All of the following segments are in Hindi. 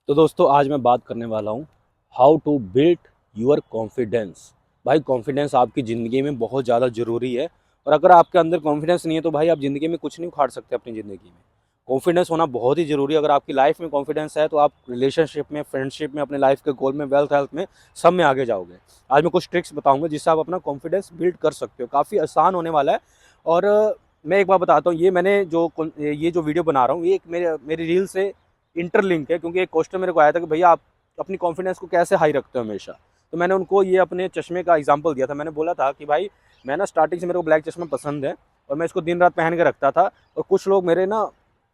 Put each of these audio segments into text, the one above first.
तो दोस्तों आज मैं बात करने वाला हूँ how to build your confidence. भाई कॉन्फिडेंस आपकी ज़िंदगी में बहुत ज़्यादा ज़रूरी है। और अगर आपके अंदर कॉन्फिडेंस नहीं है तो भाई आप ज़िंदगी में कुछ नहीं उखाड़ सकते अपनी ज़िंदगी में। कॉन्फिडेंस होना बहुत ही ज़रूरी है। अगर आपकी लाइफ में कॉन्फिडेंस है तो आप रिलेशनशिप में, फ्रेंडशिप में, अपने लाइफ के गोल में, वेल्थ हेल्थ में, सब में आगे जाओगे। आज मैं कुछ ट्रिक्स बताऊंगा जिससे आप अपना कॉन्फिडेंस बिल्ड कर सकते हो। काफ़ी आसान होने वाला है। और मैं एक बार बताता हूँ, ये जो वीडियो बना रहा हूँ ये एक मेरी रील से इंटरलिंक है, क्योंकि एक क्वेश्चन मेरे को आया था कि भैया आप अपनी कॉन्फिडेंस को कैसे हाई रखते हो हमेशा। तो मैंने उनको ये अपने चश्मे का एग्जांपल दिया था। मैंने बोला था कि भाई मैं ना स्टार्टिंग से मेरे को ब्लैक चश्मा पसंद है और मैं इसको दिन रात पहन के रखता था। और कुछ लोग मेरे ना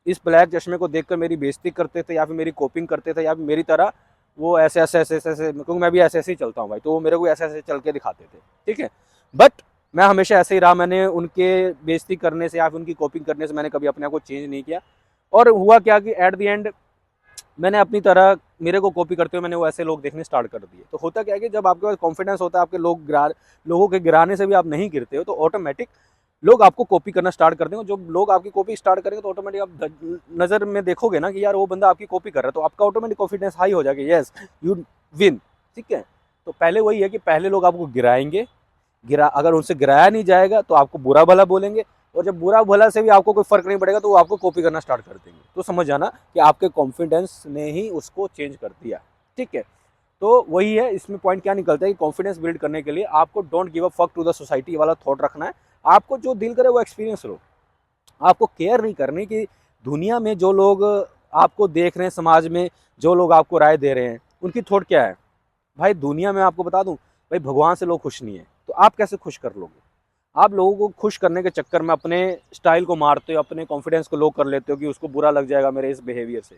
इस ब्लैक चश्मे को देखकर मेरी बेइज्जती करते थे या फिर मेरी कॉपिंग करते थे या फिर मेरी तरह वो ऐसे क्योंकि मैं भी ऐसे ऐसे ही चलता हूँ भाई, तो वो मेरे को ऐसे ऐसे चल के दिखाते थे। ठीक है, बट मैं हमेशा ऐसे ही रहा। मैंने उनके बेइज्जती करने से या फिर उनकी कॉपिंग करने से मैंने कभी अपने आप को चेंज नहीं किया। और हुआ क्या कि एट द एंड मैंने अपनी तरह, मेरे को कॉपी करते हुए मैंने वो ऐसे लोग देखने स्टार्ट कर दिए। तो होता क्या है कि जब आपके पास कॉन्फिडेंस होता है, आपके लोगों के गिराने से भी आप नहीं गिरते हो, तो ऑटोमेटिक लोग आपको कॉपी करना स्टार्ट कर देंगे। जो लोग आपकी कॉपी स्टार्ट करेंगे तो ऑटोमेटिक आप नज़र में देखोगे ना कि यार वो बंदा आपकी कॉपी कर रहा है, तो आपका ऑटोमेटिक कॉन्फिडेंस हाई हो जाएगा। Yes, you win. ठीक है, तो पहले वही है कि पहले लोग आपको गिराएंगे। अगर उनसे गिराया नहीं जाएगा तो आपको बुरा भला बोलेंगे। और जब बुरा भला से भी आपको कोई फर्क नहीं पड़ेगा तो वो आपको कॉपी करना स्टार्ट कर देंगे। तो समझ जाना कि आपके कॉन्फिडेंस ने ही उसको चेंज कर दिया। ठीक है, तो वही है, इसमें पॉइंट क्या निकलता है कि कॉन्फिडेंस बिल्ड करने के लिए आपको don't give a fuck to the society वाला थॉट रखना है। आपको जो दिल करे वो एक्सपीरियंस लो। आपको केयर नहीं करनी कि दुनिया में जो लोग आपको देख रहे हैं, समाज में जो लोग आपको राय दे रहे हैं, उनकी थॉट क्या है। भाई दुनिया में आपको बता दूं, भाई भगवान से लोग खुश नहीं है, तो आप कैसे खुश कर लोगे। आप लोगों को खुश करने के चक्कर में अपने स्टाइल को मारते हो, अपने कॉन्फिडेंस को लो कर लेते हो कि उसको बुरा लग जाएगा मेरे इस बिहेवियर से।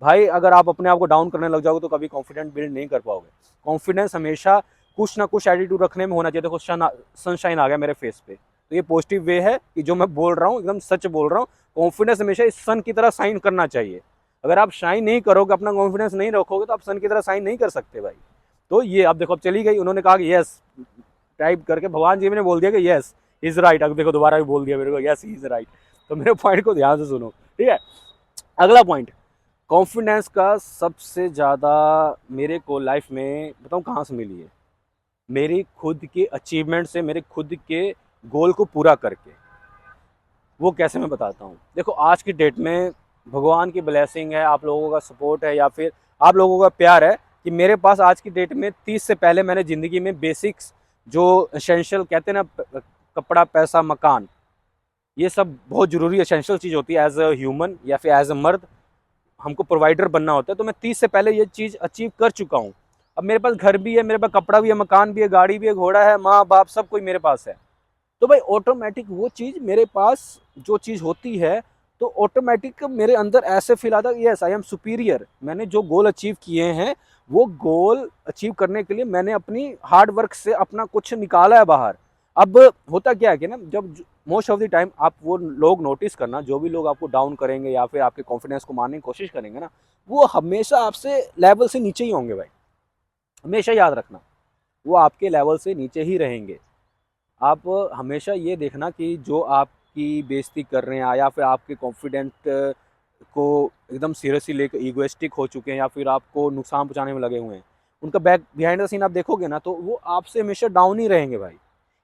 भाई अगर आप अपने आप को डाउन करने लग जाओगे तो कभी कॉन्फिडेंस बिल्ड नहीं कर पाओगे। कॉन्फिडेंस हमेशा कुछ ना कुछ एटीट्यूड रखने में होना चाहिए। देखो सनशाइन आ गया मेरे फेस पे, तो ये पॉजिटिव वे है कि जो मैं बोल रहा हूँ एकदम सच बोल रहा हूँ। कॉन्फिडेंस हमेशा इस सन की तरह साइन करना चाहिए। अगर आप शाइन नहीं करोगे, अपना कॉन्फिडेंस नहीं रखोगे, तो आप सन की तरह साइन नहीं कर सकते भाई। तो ये अब देखो, अब चली गई, उन्होंने कहा कि यस, टाइप करके भगवान जी ने बोल दिया कि यस इज राइट। अब देखो दोबारा भी बोल दिया मेरे को, यस इज राइट। तो मेरे पॉइंट को ध्यान से सुनो। ठीक है, अगला पॉइंट, कॉन्फिडेंस का सबसे ज़्यादा मेरे को लाइफ में बताऊँ कहाँ से मिली है। मेरी खुद के अचीवमेंट से, मेरे खुद के गोल को पूरा करके। वो कैसे मैं बताता हूँ। देखो आज की डेट में भगवान की ब्लेसिंग है, आप लोगों का सपोर्ट है या फिर आप लोगों का प्यार है कि मेरे पास आज की डेट में 30 से पहले मैंने ज़िंदगी में बेसिक्स जो एसेंशियल कहते हैं ना, कपड़ा, पैसा, मकान, ये सब बहुत ज़रूरी एसेंशियल चीज़ होती है एज अ ह्यूमन या फिर एज अ मर्द। हमको प्रोवाइडर बनना होता है, तो मैं 30 से पहले ये चीज़ अचीव कर चुका हूँ। अब मेरे पास घर भी है, मेरे पास कपड़ा भी है, मकान भी है, गाड़ी भी है, घोड़ा है, माँ बाप सब कोई मेरे पास है। तो भाई ऑटोमेटिक वो चीज़ मेरे पास जो चीज़ होती है, तो ऑटोमेटिक मेरे अंदर ऐसे फील आता है यस आई एम सुपीरियर। मैंने जो गोल अचीव किए हैं, वो गोल अचीव करने के लिए मैंने अपनी हार्ड वर्क से अपना कुछ निकाला है बाहर। अब होता क्या है कि ना, जब मोस्ट ऑफ द टाइम आप वो लोग नोटिस करना, जो भी लोग आपको डाउन करेंगे या फिर आपके कॉन्फिडेंस को मारने की कोशिश करेंगे ना, वो हमेशा आपसे लेवल से नीचे ही होंगे भाई। हमेशा याद रखना, वो आपके लेवल से नीचे ही रहेंगे। आप हमेशा ये देखना कि जो आपकी बेइज्जती कर रहे हैं या फिर आपके कॉन्फिडेंट को एकदम सीरियसली लेकर ईगोइस्टिक हो चुके हैं या फिर आपको नुकसान पहुंचाने में लगे हुए हैं, उनका बैक बिहाइंड द सीन आप देखोगे ना, तो वो आपसे हमेशा डाउन ही रहेंगे भाई।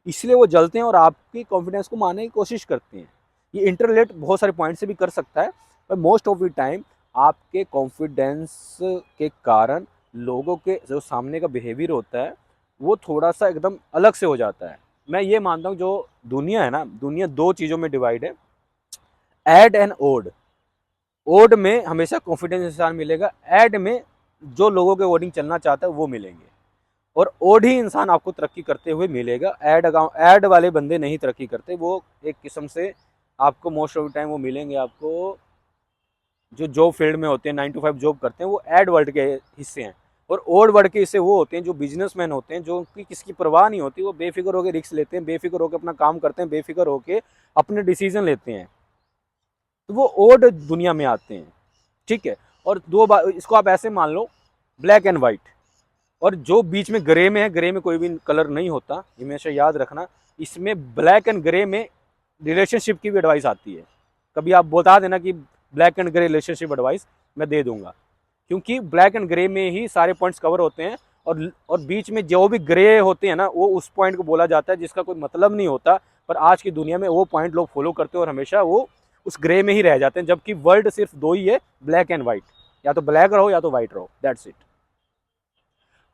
इसलिए वो जलते हैं और आपकी कॉन्फिडेंस को मारने की कोशिश करते हैं। ये इंटरलेट बहुत सारे पॉइंट से भी कर सकता है, पर मोस्ट ऑफ द टाइम आपके कॉन्फिडेंस के कारण लोगों के जो सामने का बिहेवियर होता है वो थोड़ा सा एकदम अलग से हो जाता है। मैं ये मानता हूँ जो दुनिया है ना, दुनिया दो चीज़ों में डिवाइड है, एड एंड ओड। ओड में हमेशा कॉन्फिडेंस इंसान मिलेगा, एड में जो लोगों के ओडिंग चलना चाहता है वो मिलेंगे। और ओड ही इंसान आपको तरक्की करते हुए मिलेगा। एड वाले बंदे नहीं तरक्की करते, वो एक किस्म से आपको मोस्ट ऑफ द टाइम वो मिलेंगे आपको जो जॉब फील्ड में होते हैं, 9 to 5 जॉब करते हैं, वो एड वर्ल्ड के हिस्से हैं। और ओड वर्ल्ड के हिस्से वो होते हैं जो बिजनेसमैन होते हैं, जो कि किसकी परवाह नहीं होती, वो बेफिक्र होकर रिस्क लेते हैं, बेफिक्र होकर अपना काम करते हैं, बेफिक्र होकर अपने डिसीजन लेते हैं। तो वो ओड दुनिया में आते हैं। ठीक है, और दो बार इसको आप ऐसे मान लो, ब्लैक एंड वाइट। और जो बीच में ग्रे में है, ग्रे में कोई भी कलर नहीं होता, ये हमेशा याद रखना। इसमें ब्लैक एंड ग्रे में रिलेशनशिप की भी एडवाइस आती है। कभी आप बता देना कि black and grey relationship advice मैं दे दूंगा, क्योंकि ब्लैक एंड ग्रे में ही सारे पॉइंट्स कवर होते हैं, और बीच में जो भी ग्रे होते हैं ना, वो उस पॉइंट को बोला जाता है जिसका कोई मतलब नहीं होता, पर आज की दुनिया में वो पॉइंट लोग फॉलो करते हैं और हमेशा वो उस ग्रे में ही रह जाते हैं, जबकि वर्ल्ड सिर्फ दो ही है, ब्लैक एंड व्हाइट। या तो ब्लैक रहो या तो व्हाइट रहो, दैट्स इट।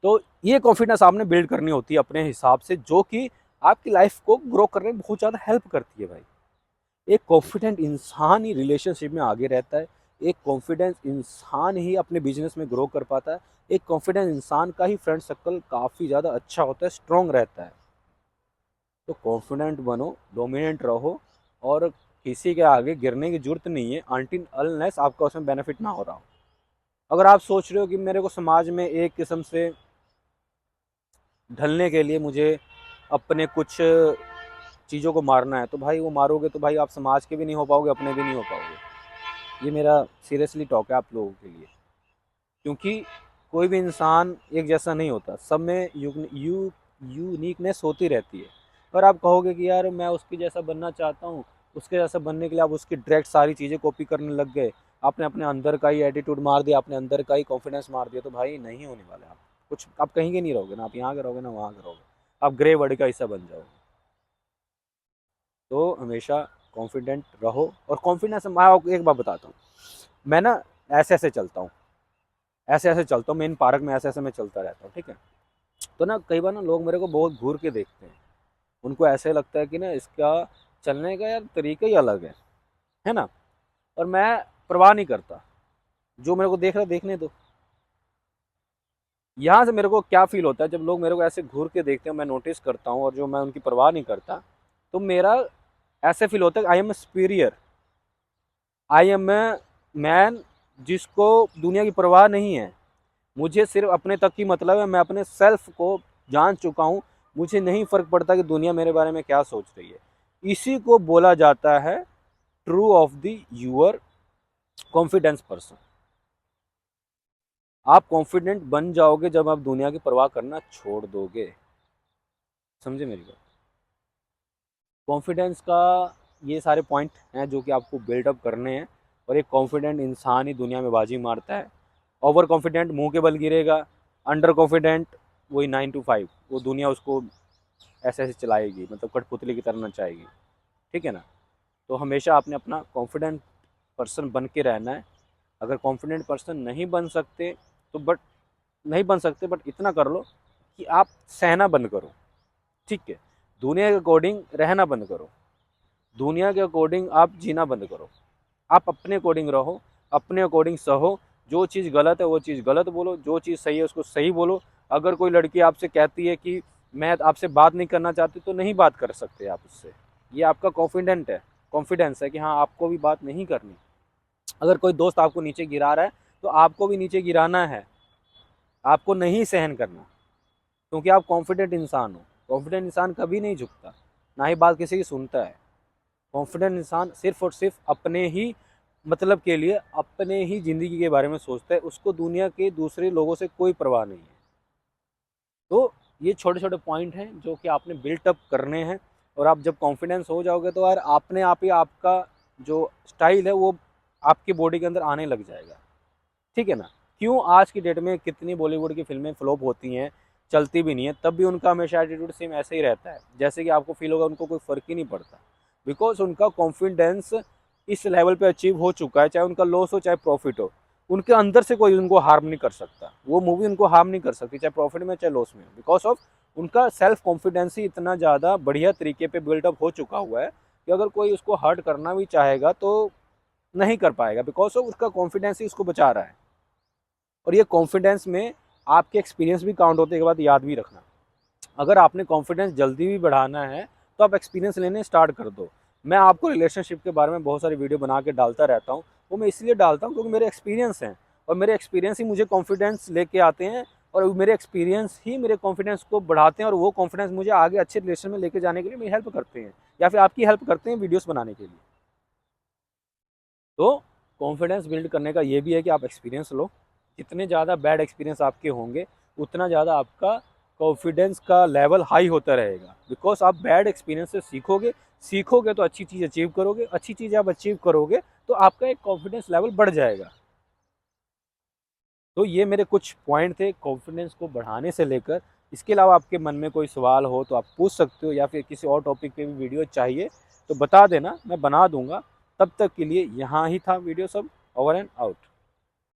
तो ये कॉन्फिडेंस आपने बिल्ड करनी होती है अपने हिसाब से, जो कि आपकी लाइफ को ग्रो करने में बहुत ज़्यादा हेल्प करती है भाई। एक कॉन्फिडेंट इंसान ही रिलेशनशिप में आगे रहता है, एक कॉन्फिडेंस इंसान ही अपने बिजनेस में ग्रो कर पाता है, एक कॉन्फिडेंट इंसान का ही फ्रेंड सर्कल काफ़ी ज़्यादा अच्छा होता है, स्ट्रॉन्ग रहता है। तो कॉन्फिडेंट बनो, डोमिनेंट रहो, और किसी के आगे गिरने की जरूरत नहीं है अनटिल अनलेस आपका उसमें बेनिफिट ना हो रहा हो। अगर आप सोच रहे हो कि मेरे को समाज में एक किस्म से ढलने के लिए मुझे अपने कुछ चीज़ों को मारना है, तो भाई वो मारोगे तो भाई आप समाज के भी नहीं हो पाओगे, अपने भी नहीं हो पाओगे। ये मेरा सीरियसली टॉक है आप लोगों के लिए, क्योंकि कोई भी इंसान एक जैसा नहीं होता, सब में यूनिकनेस होती रहती है। पर आप कहोगे कि यार मैं उसके जैसा बनना चाहता हूँ, उसके जैसा बनने के लिए आप उसकी डायरेक्ट सारी चीज़ें कॉपी करने लग गए, आपने अपने अंदर का ही एटीट्यूड मार दिया, अपने अंदर का ही कॉन्फिडेंस मार दिया, तो भाई नहीं होने वाले आप कुछ। आप कहीं के नहीं रहोगे ना, आप यहाँ के रहोगे ना वहाँ के रहोगे, आप ग्रे वर्ड का हिस्सा बन जाओगे। तो हमेशा कॉन्फिडेंट रहो। और कॉन्फिडेंस, मैं आपको एक बात बताता हूँ, मैं ना ऐसे ऐसे चलता हूँ, ऐसे ऐसे चलता हूँ, मैं इन पार्क में ऐसे ऐसे मैं चलता रहता हूँ, ठीक है। तो ना कई बार ना लोग मेरे को बहुत घूर के देखते हैं, उनको ऐसे लगता है कि ना इसका चलने का यार तरीका ही अलग है ना। और मैं परवाह नहीं करता, जो मेरे को देख रहा है देखने दो। यहाँ से मेरे को क्या फील होता है, जब लोग मेरे को ऐसे घूर के देखते हैं, मैं नोटिस करता हूँ और जो मैं उनकी परवाह नहीं करता, तो मेरा ऐसे फील होता है I am a superior, I am a man, जिसको दुनिया की परवाह नहीं है। मुझे सिर्फ अपने तक ही मतलब है, मैं अपने सेल्फ को जान चुका हूँ, मुझे नहीं फ़र्क पड़ता कि दुनिया मेरे बारे में क्या सोच रही है। इसी को बोला जाता है true of the your confidence person. आप कॉन्फिडेंट बन जाओगे जब आप दुनिया की परवाह करना छोड़ दोगे। समझे मेरी बात। कॉन्फिडेंस का ये सारे पॉइंट हैं जो कि आपको बिल्डअप करने हैं, और एक कॉन्फिडेंट इंसान ही दुनिया में बाजी मारता है। ओवर कॉन्फिडेंट मुंह के बल गिरेगा, अंडर कॉन्फिडेंट वही 9 to 5, वो दुनिया उसको ऐसे ऐसे चलाएगी, मतलब कठपुतली की तरह नचाएगी, ठीक है ना। तो हमेशा आपने अपना कॉन्फिडेंट पर्सन बन के रहना है। अगर कॉन्फिडेंट पर्सन नहीं बन सकते तो बट नहीं बन सकते, बट इतना कर लो कि आप सहना बंद करो, ठीक है। दुनिया के अकॉर्डिंग रहना बंद करो, दुनिया के अकॉर्डिंग आप जीना बंद करो, आप अपने अकॉर्डिंग रहो, अपने अकॉर्डिंग सहो। जो चीज़ गलत है वो चीज़ गलत बोलो, जो चीज़ सही है उसको सही बोलो। अगर कोई लड़की आपसे कहती है कि मैं आपसे बात नहीं करना चाहती, तो नहीं बात कर सकते आप उससे। ये आपका कॉन्फिडेंस है कि हाँ आपको भी बात नहीं करनी। अगर कोई दोस्त आपको नीचे गिरा रहा है, तो आपको भी नीचे गिराना है, आपको नहीं सहन करना, क्योंकि आप कॉन्फिडेंट इंसान हो। कॉन्फिडेंट इंसान कभी नहीं झुकता, ना ही बात किसी की सुनता है। कॉन्फिडेंट इंसान सिर्फ और सिर्फ अपने ही मतलब के लिए, अपने ही ज़िंदगी के बारे में सोचता है, उसको दुनिया के दूसरे लोगों से कोई परवाह नहीं है। तो ये छोटे छोटे पॉइंट हैं जो कि आपने बिल्टअप करने हैं, और आप जब कॉन्फिडेंस हो जाओगे तो यार अपने आप ही आपका जो स्टाइल है वो आपकी बॉडी के अंदर आने लग जाएगा, ठीक है ना। क्यों आज की डेट में कितनी बॉलीवुड की फिल्में फ्लॉप होती हैं, चलती भी नहीं है, तब भी उनका हमेशा एटीट्यूड सेम ऐसे ही रहता है, जैसे कि आपको फील होगा उनको कोई फ़र्क ही नहीं पड़ता। बिकॉज उनका कॉन्फिडेंस इस लेवल पे अचीव हो चुका है, चाहे उनका लॉस हो चाहे प्रॉफिट हो, उनके अंदर से कोई उनको हार्म नहीं कर सकता, वो मूवी उनको हार्म नहीं कर सकती, चाहे प्रॉफिट में चाहे लॉस में, बिकॉज ऑफ उनका सेल्फ कॉन्फिडेंस ही इतना ज़्यादा बढ़िया तरीके पे बिल्डअप हो चुका हुआ है कि अगर कोई उसको हर्ट करना भी चाहेगा तो नहीं कर पाएगा, बिकॉज ऑफ उसका कॉन्फिडेंस ही उसको बचा रहा है। और ये कॉन्फिडेंस में आपके एक्सपीरियंस भी काउंट होते के बाद याद भी रखना। अगर आपने कॉन्फिडेंस जल्दी भी बढ़ाना है तो आप एक्सपीरियंस लेने स्टार्ट कर दो। मैं आपको रिलेशनशिप के बारे में बहुत सारी वीडियो बना के डालता रहता हूँ, वो मैं इसलिए डालता हूँ क्योंकि मेरे एक्सपीरियंस हैं, और मेरे एक्सपीरियंस ही मुझे कॉन्फिडेंस लेके आते हैं, और मेरे एक्सपीरियंस ही मेरे कॉन्फिडेंस को बढ़ाते हैं, और वो कॉन्फिडेंस मुझे आगे अच्छे रिलेशन में लेके जाने के लिए मेरी हेल्प करते हैं, या फिर आपकी हेल्प करते हैं वीडियोस बनाने के लिए। तो कॉन्फिडेंस बिल्ड करने का ये भी है कि आप एक्सपीरियंस लो। जितने ज़्यादा बैड एक्सपीरियंस आपके होंगे, उतना ज़्यादा आपका कॉन्फिडेंस का लेवल हाई होता रहेगा, बिकॉज आप बैड एक्सपीरियंस से सीखोगे, सीखोगे तो अच्छी चीज़ अचीव करोगे, अच्छी चीज़ आप अचीव करोगे तो आपका एक कॉन्फिडेंस लेवल बढ़ जाएगा। तो ये मेरे कुछ पॉइंट थे कॉन्फिडेंस को बढ़ाने से लेकर। इसके अलावा आपके मन में कोई सवाल हो तो आप पूछ सकते हो, या फिर किसी और टॉपिक पे भी वीडियो चाहिए तो बता देना, मैं बना दूंगा। तब तक के लिए यहाँ ही था वीडियो, सब ओवर एंड आउट।